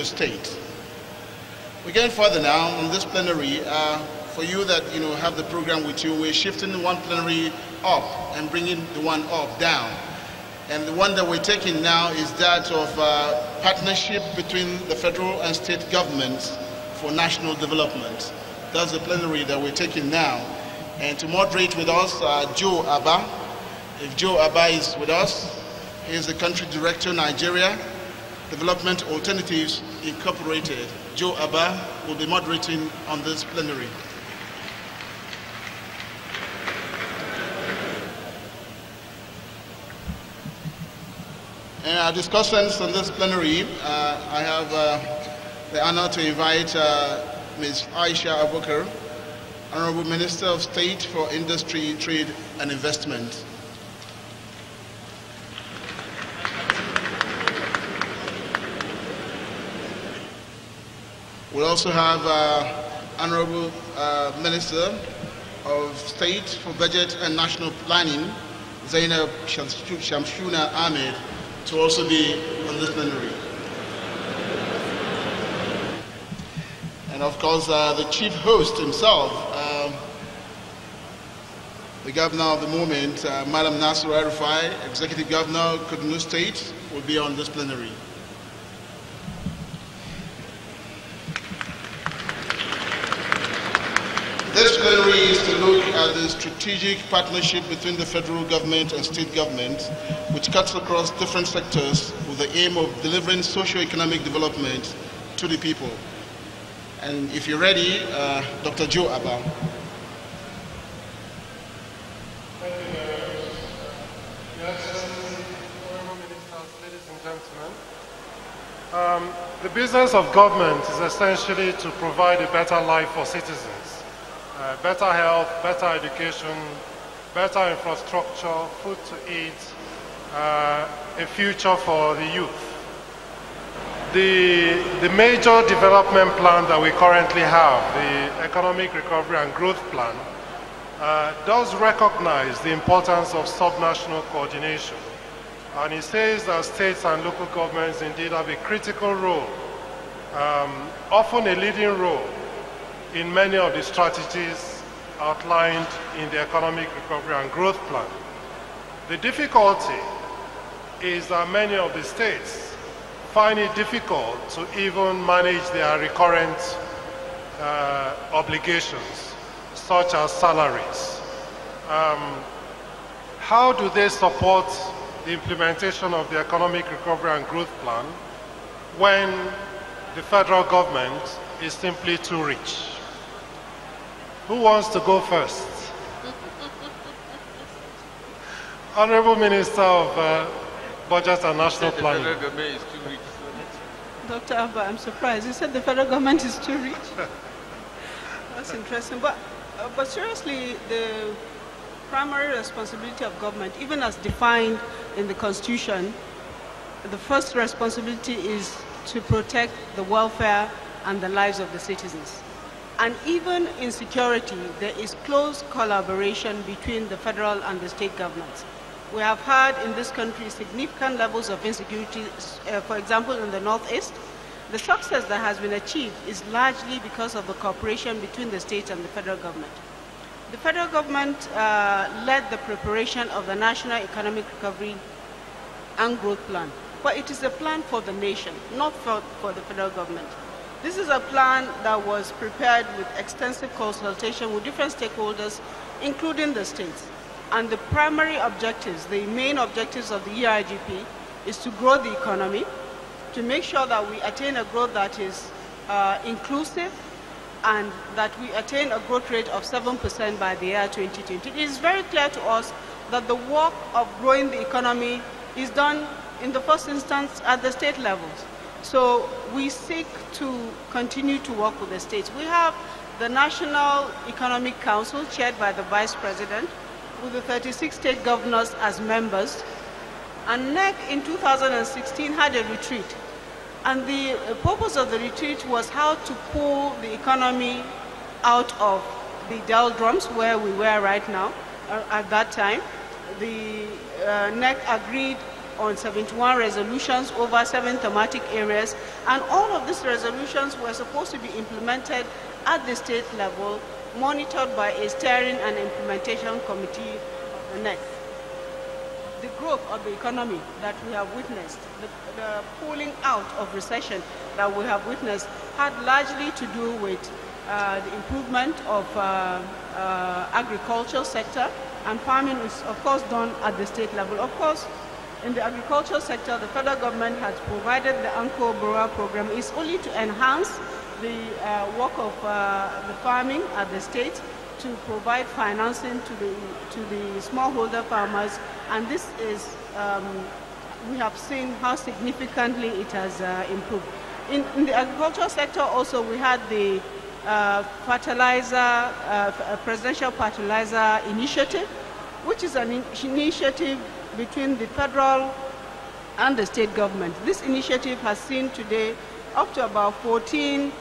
the state. We're going further now on this plenary. For you that have the program with you, we're shifting one plenary up and bringing the one up down. And the one that we're taking now is that of partnership between the federal and state governments for national development. That's the plenary that we're taking now. And to moderate with us, Joe Abba. If Joe Abba is with us, he is the country director, Nigeria, Development Alternatives Incorporated. Joe Abba will be moderating on this plenary. In our discussions on this plenary, I have the honor to invite Ms. Aisha Abubakar, Honorable Minister of State for Industry, Trade and Investment. We also have Honorable Minister of State for Budget and National Planning, Zainab Shamshuna Ahmed, to also be on this plenary. And of course, the chief host himself, the governor of the moment, Madam Nasir El-Rufai, Executive Governor, Kaduna State, will be on this plenary. This plenary is to look at the strategic partnership between the federal government and state government, which cuts across different sectors with the aim of delivering socio-economic development to the people. And if you're ready, Dr. Joe Abba. Thank you very much. Your Excellency, Honorable Ministers, ladies and gentlemen. The business of government is essentially to provide a better life for citizens. Better health, better education, better infrastructure, food to eat, a future for the youth. The major development plan that we currently have, the Economic Recovery and Growth Plan, does recognize the importance of subnational coordination. And it says that states and local governments indeed have a critical role, often a leading role, in many of the strategies outlined in the Economic Recovery and Growth Plan. The difficulty is that many of the states find it difficult to even manage their recurrent obligations, such as salaries. How do they support the implementation of the Economic Recovery and Growth Plan when the federal government is simply too rich? Who wants to go first? Honorable Minister of Budget and National Planning. The federal government is too rich. Dr. Abba, I'm surprised. You said the federal government is too rich? That's interesting. But seriously, the primary responsibility of government, even as defined in the Constitution, the first responsibility is to protect the welfare and the lives of the citizens. And even in security, there is close collaboration between the federal and the state governments. We have had in this country significant levels of insecurity, for example, in the Northeast. The success that has been achieved is largely because of the cooperation between the states and the federal government. The federal government led the preparation of the National Economic Recovery and Growth Plan, but it is a plan for the nation, not for the federal government. This is a plan that was prepared with extensive consultation with different stakeholders, including the states. And the primary objectives, the main objectives of the ERGP is to grow the economy, to make sure that we attain a growth that is inclusive, and that we attain a growth rate of 7% by the year 2020. It is very clear to us that the work of growing the economy is done in the first instance at the state levels. So we seek to continue to work with the states. We have the National Economic Council chaired by the Vice President with the 36 state governors as members. And NEC in 2016 had a retreat. And the purpose of the retreat was how to pull the economy out of the doldrums where we were right now. At that time, the NEC agreed on 71 resolutions over 7 thematic areas, and all of these resolutions were supposed to be implemented at the state level, monitored by a steering and implementation committee of the NEC. The growth of the economy that we have witnessed, the pulling out of recession that we have witnessed, had largely to do with the improvement of agricultural sector, and farming is of course done at the state level. Of course, in the agricultural sector, the federal government has provided the Anko Borrower program is only to enhance the work of the farming at the state, to provide financing to the smallholder farmers, and this is we have seen how significantly it has improved. In the agricultural sector also, we had the presidential fertilizer initiative, which is an initiative between the federal and the state government. This initiative has seen today up to about 14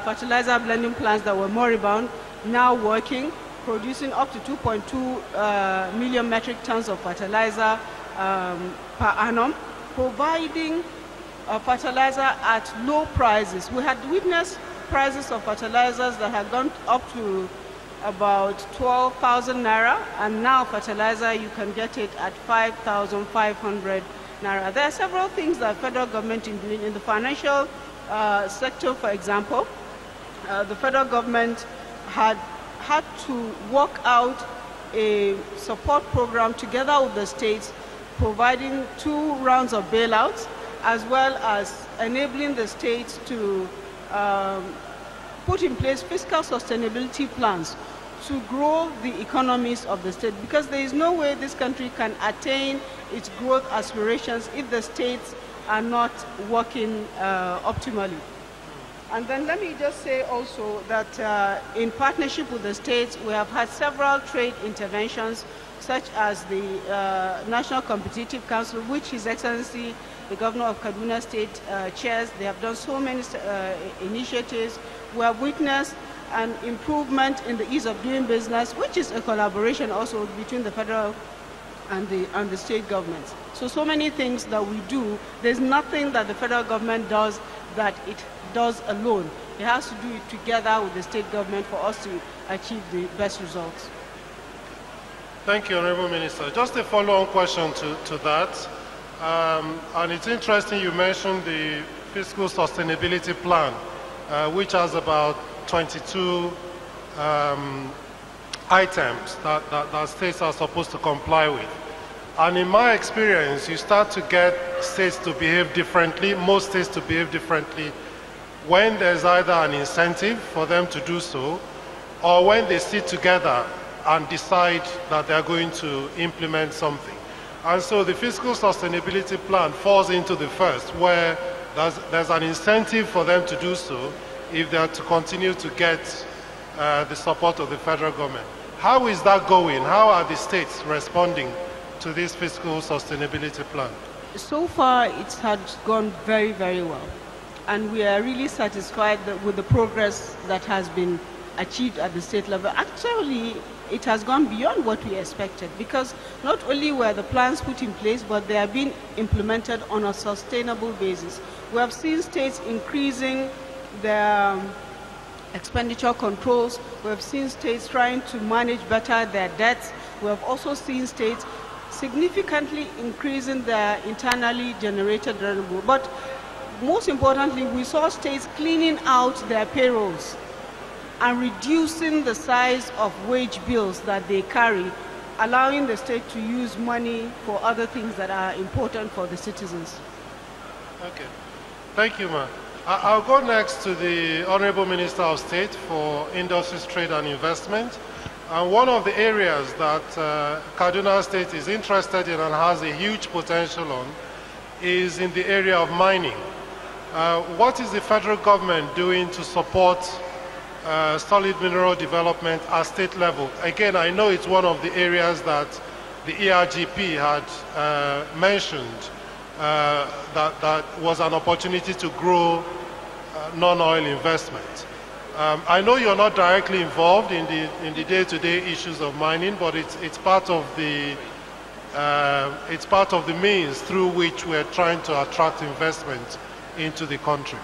fertilizer blending plants that were moribund now working, producing up to 2.2 million metric tons of fertilizer per annum, providing fertilizer at low prices. We had witnessed prices of fertilizers that had gone up to about 12,000 naira, and now fertilizer you can get it at 5,500 naira. There are several things that federal government is doing in the financial sector. For example, the federal government had to work out a support program together with the states, providing 2 rounds of bailouts, as well as enabling the states to put in place fiscal sustainability plans to grow the economies of the state, because there is no way this country can attain its growth aspirations if the states are not working optimally. And then let me just say also that in partnership with the states, we have had several trade interventions, such as the National Competitive Council, which His Excellency, the Governor of Kaduna State, chairs. They have done so many initiatives. We have witnessed an improvement in the ease of doing business, which is a collaboration also between the federal and the state governments. So many things that we do, there's nothing that the federal government does that it does alone. It has to do it together with the state government for us to achieve the best results. Thank you, Honorable Minister. Just a follow-on question to that. And it's interesting you mentioned the fiscal sustainability plan, which has about 22 items that states are supposed to comply with. And in my experience, you start to get states to behave differently, most states to behave differently, when there's either an incentive for them to do so, or when they sit together and decide that they're going to implement something. And so the fiscal sustainability plan falls into the first, where there's an incentive for them to do so if they are to continue to get the support of the federal government. How is that going? How are the states responding to this fiscal sustainability plan? So far, it has gone very, very well. And we are really satisfied with the progress that has been achieved at the state level. Actually, it has gone beyond what we expected, because not only were the plans put in place, but they are being implemented on a sustainable basis. We have seen states increasing their expenditure controls. We have seen states trying to manage better their debts. We have also seen states significantly increasing their internally generated revenue. But most importantly, we saw states cleaning out their payrolls and reducing the size of wage bills that they carry, allowing the state to use money for other things that are important for the citizens. Okay. Thank you, ma'am. I'll go next to the Honorable Minister of State for Industries, Trade and Investment. And one of the areas that Kaduna State is interested in and has a huge potential on is in the area of mining. What is the federal government doing to support solid mineral development at state level? Again, I know it's one of the areas that the ERGP had mentioned that was an opportunity to grow non-oil investment. I know you're not directly involved in the day-to-day issues of mining, but it's part of the It's part of the means through which we're trying to attract investment into the country.